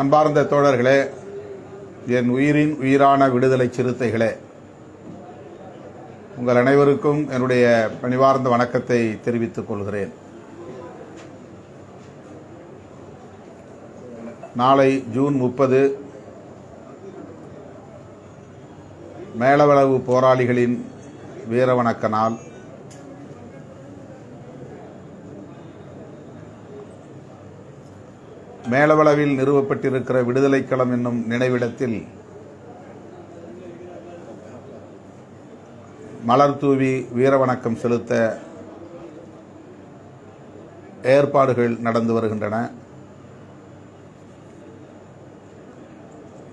அன்பார்ந்த தோழர்களே, என் உயிரின் உயிரான விடுதலை சிறுத்தைகளே, உங்கள் அனைவருக்கும் என்னுடைய பணிவார்ந்த வணக்கத்தை தெரிவித்துக் கொள்கிறேன். நாளை ஜூன் 30 மேலவளவு போராளிகளின் வீரவணக்க நாள். மேலவளவில் நிறுவப்பட்டிருக்கிற விடுதலைக்களம் என்னும் நினைவிடத்தில் மலர் தூவி வீரவணக்கம் செலுத்த ஏற்பாடுகள் நடந்து வருகின்றன.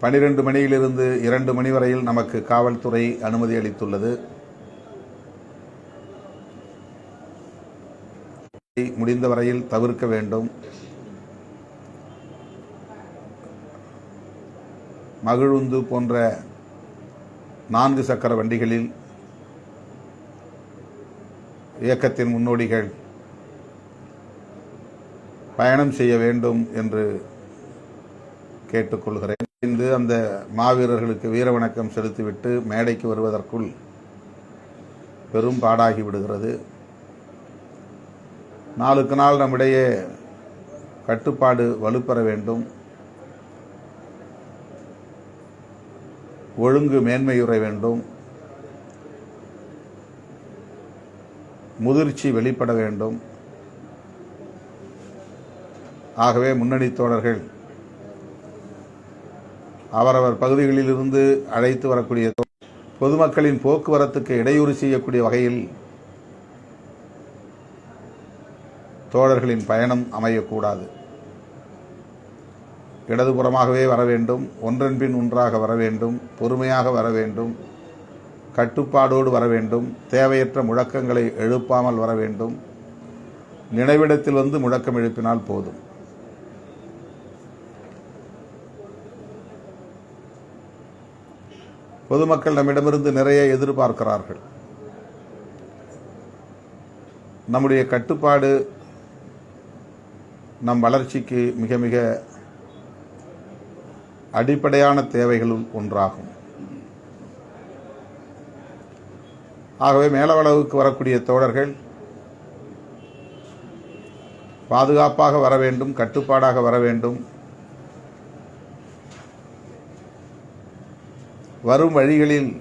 12 மணியிலிருந்து 2 மணி வரையில் நமக்கு காவல்துறை அனுமதி அளித்துள்ளது. முடிந்த வரையில் தவிர்க்க வேண்டும். மகிழுந்து போன்ற 4 சக்கர வண்டிகளில் இயக்கத்தின் முன்னோடிகள் பயணம் செய்ய வேண்டும் என்று கேட்டுக்கொள்கிறேன். அந்த மாவீரர்களுக்கு வீரவணக்கம் செலுத்திவிட்டு மேடைக்கு வருவதற்குள் பெரும் பாடாகி விடுகிறது. நாளுக்கு நாள் நம்மிடையே கட்டுப்பாடு வலுப்பெற வேண்டும். ஒழுங்கு மேன்மையுற வேண்டும். முதிர்ச்சி வெளிப்பட வேண்டும். ஆகவே முன்னணி தோழர்கள் அவரவர் பகுதிகளிலிருந்து அழைத்து வரக்கூடிய பொதுமக்களின் போக்குவரத்துக்கு இடையூறு செய்யக்கூடிய வகையில் தோழர்களின் பயணம் அமையக்கூடாது. இடதுபுறமாகவே வர வேண்டும். ஒன்றன் பின் ஒன்றாக வர வேண்டும். பொறுமையாக வர வேண்டும். கட்டுப்பாடோடு வர வேண்டும். தேவையற்ற முழக்கங்களை எழுப்பாமல் வர வேண்டும். நினைவிடத்தில் வந்து முழக்கம் எழுப்பினால் போதும். பொதுமக்கள் நம்மிடமிருந்து நிறைய எதிர்பார்க்கிறார்கள். நம்முடைய கட்டுப்பாடு நம் வளர்ச்சிக்கு மிக மிக அடிப்படையான தேவைகளுள் ஒன்றாகும். ஆகவே மேலவளவுக்கு வரக்கூடிய தோழர்கள் பாதுகாப்பாக வர வேண்டும். கட்டுப்பாடாக வர வேண்டும். வரும் வழிகளில்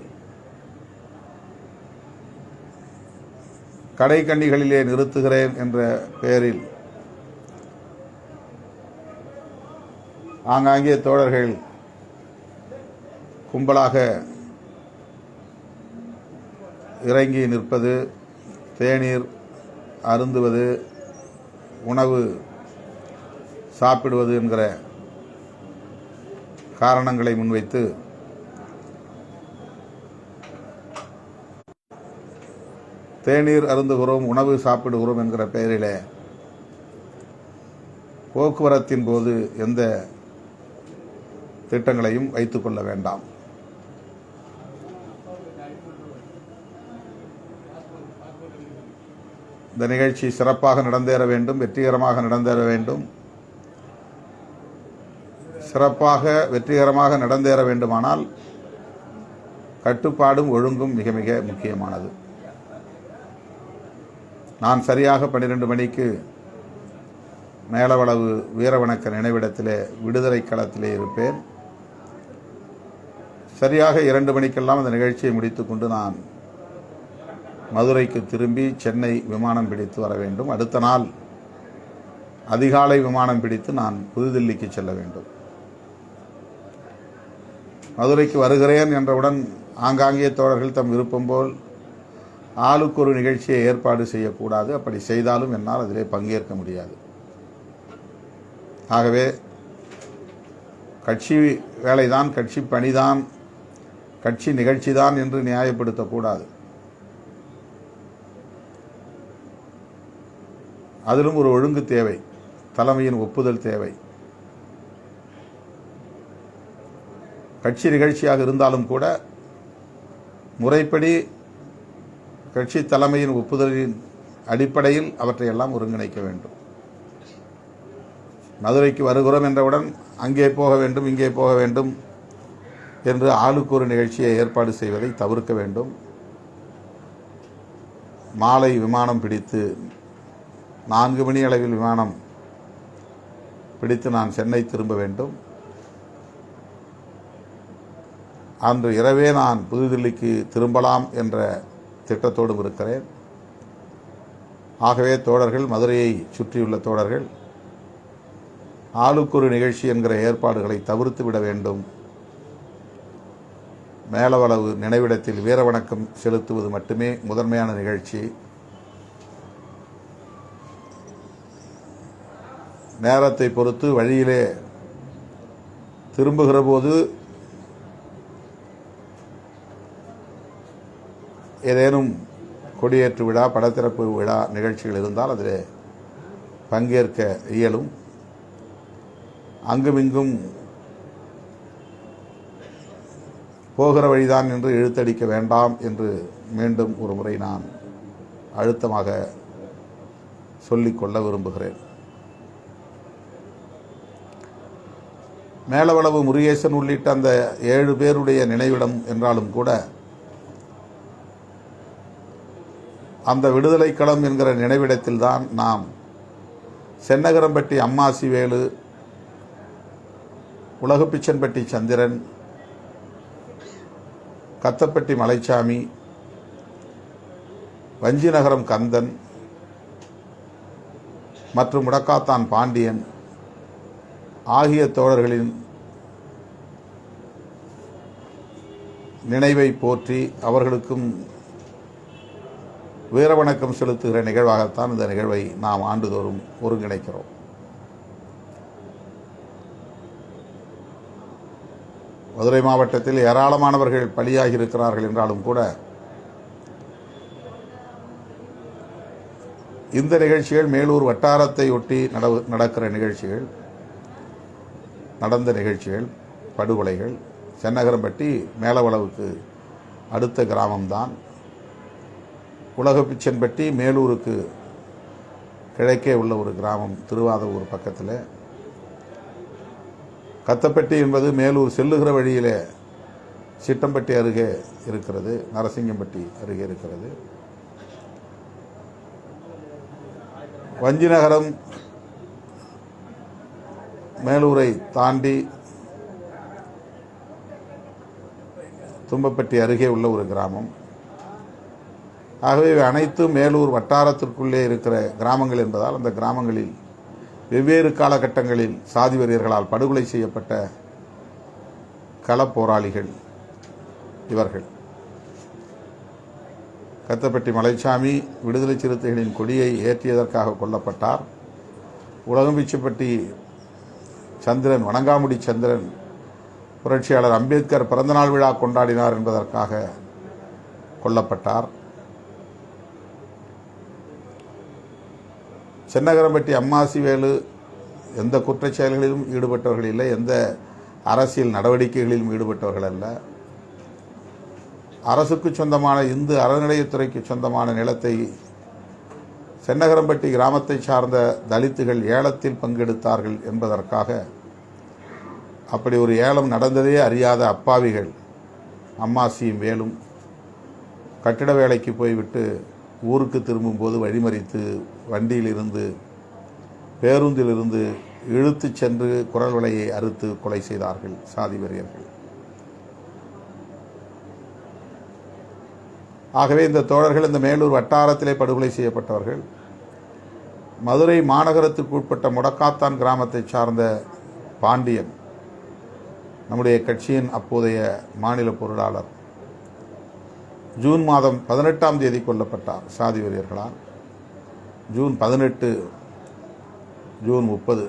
கடைக்கண்ணிகளிலே நிறுத்துகிறேன் என்ற பெயரில் ஆங்காங்கே தோழர்கள் கும்பலாக இறங்கி நிற்பது, தேநீர் அருந்துவது, உணவு சாப்பிடுவது என்கிற காரணங்களை முன்வைத்து தேநீர் அருந்துகிறோம், உணவு சாப்பிடுகிறோம் என்கிற பெயரிலே போக்குவரத்தின் போது எந்த திட்டங்களையும் வைத்துக் கொள்ள வேண்டாம். இந்த நிகழ்ச்சி சிறப்பாக நடந்தேற வேண்டும். வெற்றிகரமாக நடந்தேற வேண்டும். சிறப்பாக வெற்றிகரமாக நடந்தேற வேண்டுமானால் கட்டுப்பாடும் ஒழுங்கும் மிக மிக முக்கியமானது. நான் சரியாக 12 மணிக்கு மேலவளவு வீரவணக்க நினைவிடத்திலே விடுதலை களத்திலே இருப்பேன். சரியாக 2 மணிக்கெல்லாம் அந்த நிகழ்ச்சியை முடித்துக்கொண்டு நான் மதுரைக்கு திரும்பி சென்னை விமானம் பிடித்து வர வேண்டும். அடுத்த நாள் அதிகாலை விமானம் பிடித்து நான் புதுதில்லிக்கு செல்ல வேண்டும். மதுரைக்கு வருகிறேன் என்றவுடன் ஆங்காங்கே தோழர்கள் தம் விருப்பம் போல் ஆளுக்கு ஒரு நிகழ்ச்சியை ஏற்பாடு செய்யக்கூடாது. அப்படி செய்தாலும் என்னால் அதிலே பங்கேற்க முடியாது. ஆகவே கட்சி வேலைதான், கட்சி பணிதான், கட்சி நிகழ்ச்சிதான் என்று நியாயப்படுத்தக்கூடாது. அதிலும் ஒரு ஒழுங்கு தேவை. தலைமையின் ஒப்புதல் தேவை. கட்சி நிகழ்ச்சியாக இருந்தாலும் கூட முறைப்படி கட்சி தலைமையின் ஒப்புதலின் அடிப்படையில் அவற்றையெல்லாம் ஒருங்கிணைக்க வேண்டும். மதுரைக்கு வருகிறோம் என்றவுடன் அங்கே போக வேண்டும், இங்கே போக வேண்டும் என்று ஆளுக்கு ஒரு நிகழ்ச்சியை ஏற்பாடு செய்வதை தவிர்க்க வேண்டும். மாலை விமானம் பிடித்து 4 மணி அளவில் விமானம் பிடித்து நான் சென்னை திரும்ப வேண்டும். அன்று இரவே நான் புதுதில்லிக்கு திரும்பலாம் என்ற திட்டத்தோடும் இருக்கிறேன். ஆகவே தோழர்கள், மதுரையை சுற்றியுள்ள தோழர்கள், ஆளுக்கொரு நிகழ்ச்சி என்கிற ஏற்பாடுகளை தவிர்த்து விட வேண்டும். மேலவளவு நினைவிடத்தில் வீரவணக்கம் செலுத்துவது மட்டுமே முதன்மையான நிகழ்ச்சி. நேரத்தை பொறுத்து வழியிலே திரும்புகிற போது ஏதேனும் கொடியேற்று விழா, படத்திறப்பு விழா நிகழ்ச்சிகள் இருந்தால் அதில் பங்கேற்க இயலும். அங்குமிங்கும் போகிற வழிதான் என்று இழுத்தடிக்க வேண்டாம் என்று மீண்டும் ஒரு முறை நான் அழுத்தமாக சொல்லிக்கொள்ள விரும்புகிறேன். மேலவளவு முருகேசன் உள்ளிட்ட அந்த 7 பேருடைய நினைவிடம் என்றாலும் கூட அந்த விடுதலை களம் என்கிற நினைவிடத்தில்தான் நாம் சென்னகரம்பட்டி அம்மாசி வேலு, உலகப்பிச்சன்பட்டி சந்திரன், கத்தப்பட்டி மலைச்சாமி, வஞ்சிநகரம் கந்தன் மற்றும் முடக்காத்தான் பாண்டியன் ஆகிய தோழர்களின் நினைவை போற்றி அவர்களுக்கும் வீரவணக்கம் செலுத்துகிற நிகழ்வாகத்தான் இந்த நிகழ்வை நாம் ஆண்டுதோறும் ஒருங்கிணைக்கிறோம். மதுரை மாவட்டத்தில் ஏராளமானவர்கள் பலியாகி இருக்கிறார்கள் என்றாலும் கூட இந்த நிகழ்ச்சிகள் மேலூர் வட்டாரத்தை ஒட்டி நடக்கிற நிகழ்ச்சிகள், நடந்த நிகழ்ச்சிகள், படுகொலைகள். சென்னகரம்பட்டி மேலவளவுக்கு அடுத்த கிராமம்தான். உலகப்பிச்சன்பட்டி மேலூருக்கு கிழக்கே உள்ள ஒரு கிராமம், திருவாதூர் பக்கத்தில். கத்தப்பட்டி என்பது மேலூர் செல்லுகிற வழியிலே சிட்டம்பட்டி அருகே இருக்கிறது, நரசிங்கம்பட்டி அருகே இருக்கிறது. வஞ்சிநகரம் மேலூரை தாண்டி தும்பப்பட்டி அருகே உள்ள ஒரு கிராமம். ஆகவே அனைத்தும் மேலூர் வட்டாரத்திற்குள்ளே இருக்கிற கிராமங்கள் என்பதால் அந்த கிராமங்களில் வெவ்வேறு காலகட்டங்களில் சாதி வெறியர்களால் படுகொலை செய்யப்பட்ட களப்போராளிகள் இவர்கள். கத்தப்பட்டி மலைச்சாமி விடுதலை சிறுத்தைகளின் கொடியை ஏற்றியதற்காக கொல்லப்பட்டார். உலகம்பிச்சப்பட்டி சந்திரன், வணங்காமுடி சந்திரன், புரட்சியாளர் அம்பேத்கர் பிறந்தநாள் விழா கொண்டாடினார் என்பதற்காக கொல்லப்பட்டார். சென்னகரம்பட்டி அம்மாசி வேலு எந்த குற்றச் செயல்களிலும் ஈடுபட்டவர்கள் இல்லை, எந்த அரசியல் நடவடிக்கைகளிலும் ஈடுபட்டவர்கள் அல்ல. அரசுக்கு சொந்தமான இந்து அறநிலையத்துறைக்கு சொந்தமான நிலத்தை சென்னகரம்பட்டி கிராமத்தை சார்ந்த தலித்துகள் ஏலத்தில் பங்கெடுத்தார்கள் என்பதற்காக, அப்படி ஒரு ஏலம் நடந்ததே அறியாத அப்பாவிகள் அம்மாசியும் வேலும் கட்டிட வேலைக்கு போய்விட்டு ஊருக்கு திரும்பும்போது வழிமறித்து வண்டியிலிருந்து பேருந்திலிருந்து இழுத்து சென்று குரல் வலையை அறுத்து கொலை செய்தார்கள் சாதி வெறியர்கள். ஆகவே இந்த தோழர்கள் இந்த மேலூர் வட்டாரத்திலே படுகொலை செய்யப்பட்டவர்கள். மதுரை மாநகரத்துக்கு உட்பட்ட முடக்காத்தான் கிராமத்தை சார்ந்த பாண்டியன், நம்முடைய கட்சியின் அப்போதைய மாநில பொருளாளர், ஜூன் மாதம் 18ஆம் தேதி கொல்லப்பட்டார் சாதி வெறியர்களால். ஜூன் 18, ஜூன் 30,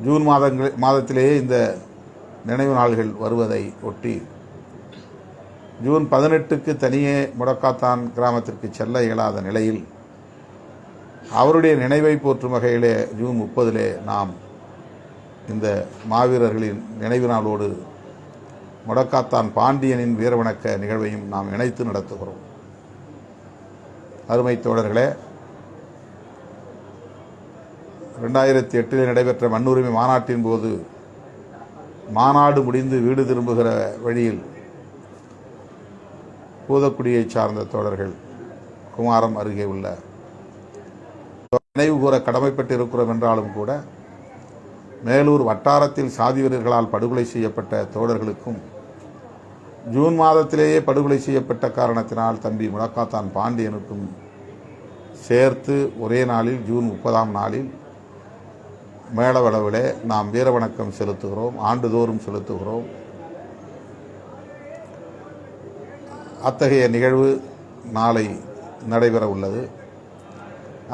ஜூன் மாதத்திலேயே இந்த நினைவு நாள்கள் வருவதை ஒட்டி ஜூன் 18க்கு தனியே முடக்காத்தான் கிராமத்திற்கு செல்ல இயலாத நிலையில் அவருடைய நினைவை போற்றும் வகையிலே ஜூன் 30 நாம் இந்த மாவீரர்களின் நினைவு நாளோடு முடக்காத்தான் பாண்டியனின் வீரவணக்க நிகழ்வையும் நாம் இணைத்து நடத்துகிறோம். அருமை தோழர்களே, 2008 நடைபெற்ற மண்ணுரிமை மாநாட்டின் போது மாநாடு முடிந்து வீடு திரும்புகிற வழியில் பூதக்குடியை சார்ந்த தோழர்கள் குமாரம் அருகே உள்ள நினைவு கூற கடமைப்பட்டிருக்கிறோம் என்றாலும் கூட மேலூர் வட்டாரத்தில் சாதி வீரர்களால் படுகொலை செய்யப்பட்ட தோழர்களுக்கும் ஜூன் மாதத்திலேயே படுகொலை செய்யப்பட்ட காரணத்தினால் தம்பி முழக்காத்தான் பாண்டியனுக்கும் சேர்த்து ஒரே நாளில் ஜூன் 30ஆம் நாளில் மேளவளவிலே நாம் வீரவணக்கம் செலுத்துகிறோம், ஆண்டுதோறும் செலுத்துகிறோம். அத்தகைய நிகழ்வு நாளை நடைபெற உள்ளது.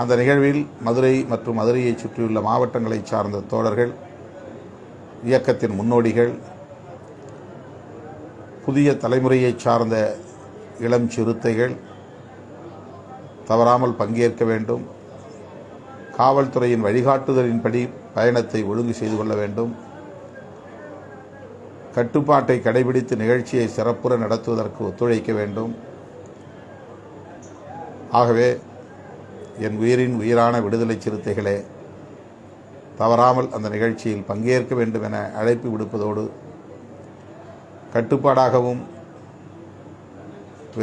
அந்த நிகழ்வில் மதுரை மற்றும் மதுரையை சுற்றியுள்ள மாவட்டங்களை சார்ந்த தோழர்கள், இயக்கத்தின் முன்னோடிகள், புதிய தலைமுறையை சார்ந்த இளம் சிறுத்தைகள் தவறாமல் பங்கேற்க வேண்டும். காவல்துறையின் வழிகாட்டுதலின்படி பயணத்தை ஒழுங்கு செய்து கொள்ள வேண்டும். கட்டுப்பாட்டை கடைபிடித்து நிகழ்ச்சியை சிறப்புற நடத்துவதற்கு ஒத்துழைக்க வேண்டும். ஆகவே என் உயிரின் உயிரான விடுதலை சிறுத்தைகளே, தவறாமல் அந்த நிகழ்ச்சியில் பங்கேற்க வேண்டும் என அழைப்பு விடுப்பதோடு கட்டுப்பாடாகவும்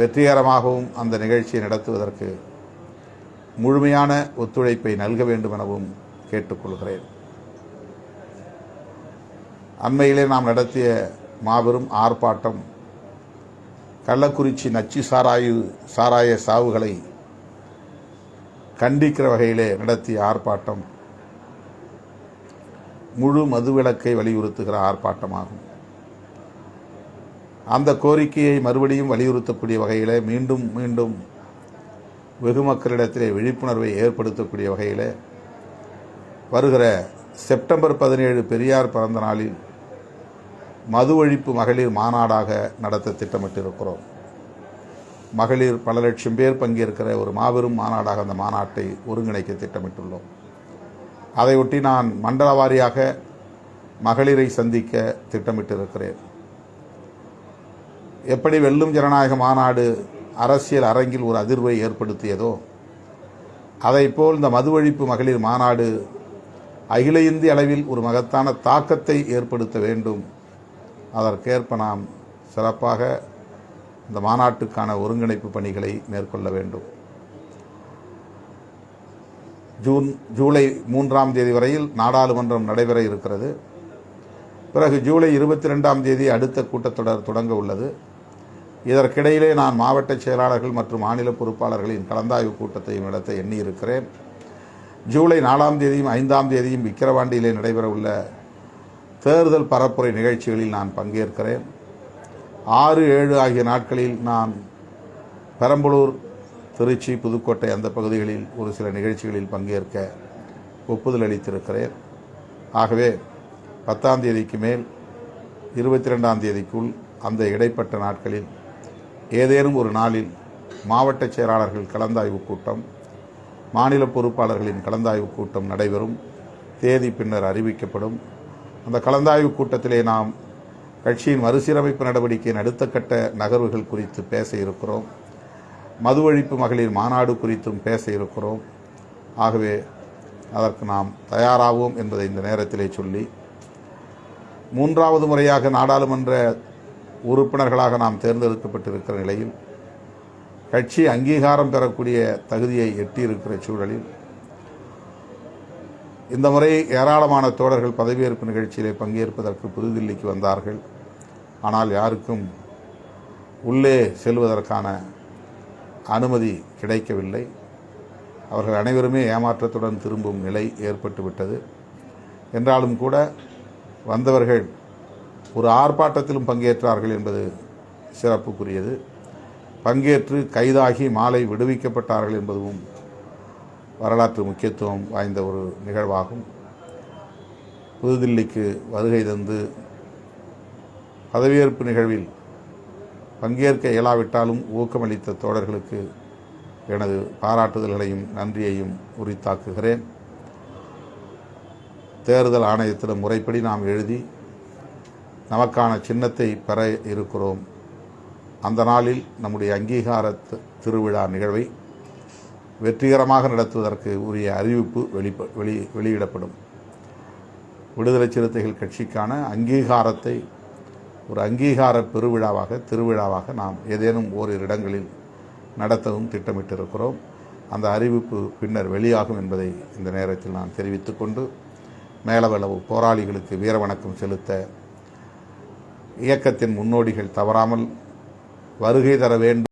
வெற்றிகரமாகவும் அந்த நிகழ்ச்சியை நடத்துவதற்கு முழுமையான ஒத்துழைப்பை நல்க வேண்டும் எனவும் கேட்டுக்கொள்கிறேன். அண்மையிலே நாம் நடத்திய மாபெரும் ஆர்ப்பாட்டம் கள்ளக்குறிச்சி நச்சு சாராய சாவுகளை கண்டிக்கிற வகையிலே நடத்திய ஆர்ப்பாட்டம் முழு மதுவிலக்கை வலியுறுத்துகிற ஆர்ப்பாட்டமாகும். அந்த கோரிக்கையை மறுபடியும் வலியுறுத்தக்கூடிய வகையிலே மீண்டும் மீண்டும் வெகு மக்களிடத்திலே விழிப்புணர்வை ஏற்படுத்தக்கூடிய வகையில் வருகிற செப்டம்பர் 17 பெரியார் பிறந்த நாளில் மது ஒழிப்பு மகளிர் மாநாடாக நடத்த திட்டமிட்டிருக்கிறோம். மகளிர் பல லட்சம் பேர் பங்கேற்கிற ஒரு மாபெரும் மாநாடாக அந்த மாநாட்டை ஒருங்கிணைக்க திட்டமிட்டுள்ளோம். அதையொட்டி நான் மண்டல வாரியாக மகளிரை சந்திக்க திட்டமிட்டிருக்கிறேன். எப்படி வெல்லும் ஜனநாயக மாநாடு அரசியல் அரங்கில் ஒரு அதிர்வை ஏற்படுத்தியதோ, அதைப்போல் இந்த மது ஒழிப்பு மகளிர் மாநாடு அகில இந்திய அளவில் ஒரு மகத்தான தாக்கத்தை ஏற்படுத்த வேண்டும். அதற்கேற்ப நாம் சிறப்பாக இந்த மாநாட்டுக்கான ஒருங்கிணைப்பு பணிகளை மேற்கொள்ள வேண்டும். ஜூலை 3ஆம் தேதி வரையில் நாடாளுமன்றம் நடைபெற இருக்கிறது. பிறகு ஜூலை 22ஆம் தேதி அடுத்த கூட்டத்தொடர் தொடங்க உள்ளது. இதற்கிடையிலே நான் மாவட்ட செயலாளர்கள் மற்றும் மாநில பொறுப்பாளர்களின் கலந்தாய்வு கூட்டத்தையும் நடத்த எண்ணியிருக்கிறேன். ஜூலை 4ஆம் தேதியும் 5ஆம் தேதியும் விக்கிரவாண்டியிலே நடைபெற உள்ள தேர்தல் பரப்புரை நிகழ்ச்சிகளில் நான் பங்கேற்கிறேன். 6, 7 ஆகிய நாட்களில் நான் பெரம்பலூர், திருச்சி, புதுக்கோட்டை அந்த பகுதிகளில் ஒரு சில நிகழ்ச்சிகளில் பங்கேற்க ஒப்புதல் அளித்திருக்கிறேன். ஆகவே 10ஆம் தேதிக்கு மேல் 22ஆம் தேதிக்குள் அந்த இடைப்பட்ட நாட்களில் ஏதேனும் ஒரு நாளில் மாவட்ட செயலாளர்கள் கலந்தாய்வு கூட்டம், மாநில பொறுப்பாளர்களின் கலந்தாய்வு கூட்டம் நடைபெறும். தேதி பின்னர் அறிவிக்கப்படும். அந்த கலந்தாய்வு கூட்டத்திலே நாம் கட்சியின் மறுசீரமைப்பு நடவடிக்கையின் அடுத்த கட்ட நகர்வுகள் குறித்து பேச இருக்கிறோம். மது ஒழிப்பு மகளிர் மாநாடு குறித்தும் பேச இருக்கிறோம். ஆகவே அதற்கு நாம் தயாராவோம் என்பதை இந்த நேரத்திலே சொல்லி, 3வது முறையாக நாடாளுமன்ற உறுப்பினர்களாக நாம் தேர்ந்தெடுக்கப்பட்டிருக்கிற நிலையில் கட்சி அங்கீகாரம் பெறக்கூடிய தகுதியை எட்டியிருக்கிற சூழலில் இந்த முறை ஏராளமான தோழர்கள் பதவியேற்பு நிகழ்ச்சியிலே பங்கேற்பதற்கு புதுதில்லிக்கு வந்தார்கள். ஆனால் யாருக்கும் உள்ளே செல்வதற்கான அனுமதி கிடைக்கவில்லை. அவர்கள் அனைவருமே ஏமாற்றத்துடன் திரும்பும் நிலை ஏற்பட்டுவிட்டது. என்றாலும் கூட வந்தவர்கள் ஒரு ஆர்ப்பாட்டத்திலும் பங்கேற்றார்கள் என்பது சிறப்புக்குரியது. பங்கேற்று கைதாகி மாலை விடுவிக்கப்பட்டார்கள் என்பதும் வரலாற்று முக்கியத்துவம் வாய்ந்த ஒரு நிகழ்வாகும். புதுதில்லிக்கு வருகை தந்து பதவியேற்பு நிகழ்வில் பங்கேற்க இயலாவிட்டாலும் ஊக்கமளித்த தோழர்களுக்கு எனது பாராட்டுதல்களையும் நன்றியையும் உரித்தாக்குகிறேன். தேர்தல் ஆணையத்திடம் முறைப்படி நாம் எழுதி நமக்கான சின்னத்தை பெற இருக்கிறோம். அந்த நாளில் நம்முடைய அங்கீகார திருவிழா நிகழ்வை வெற்றிகரமாக நடத்துவதற்கு உரிய அறிவிப்பு வெளியிடப்படும். விடுதலை சிறுத்தைகள் கட்சிக்கான அங்கீகாரத்தை ஒரு அங்கீகார பெருவிழாவாக திருவிழாவாக நாம் ஏதேனும் ஓரிரு இடங்களில் நடத்தவும் திட்டமிட்டிருக்கிறோம். அந்த அறிவிப்பு பின்னர் வெளியாகும் என்பதை இந்த நேரத்தில் நான் தெரிவித்துக்கொண்டு, மேலவளவு போராளிகளுக்கு வீரவணக்கம் செலுத்த இயக்கத்தின் முன்னோடிகள் தவறாமல் வருகை தர வேண்டும்.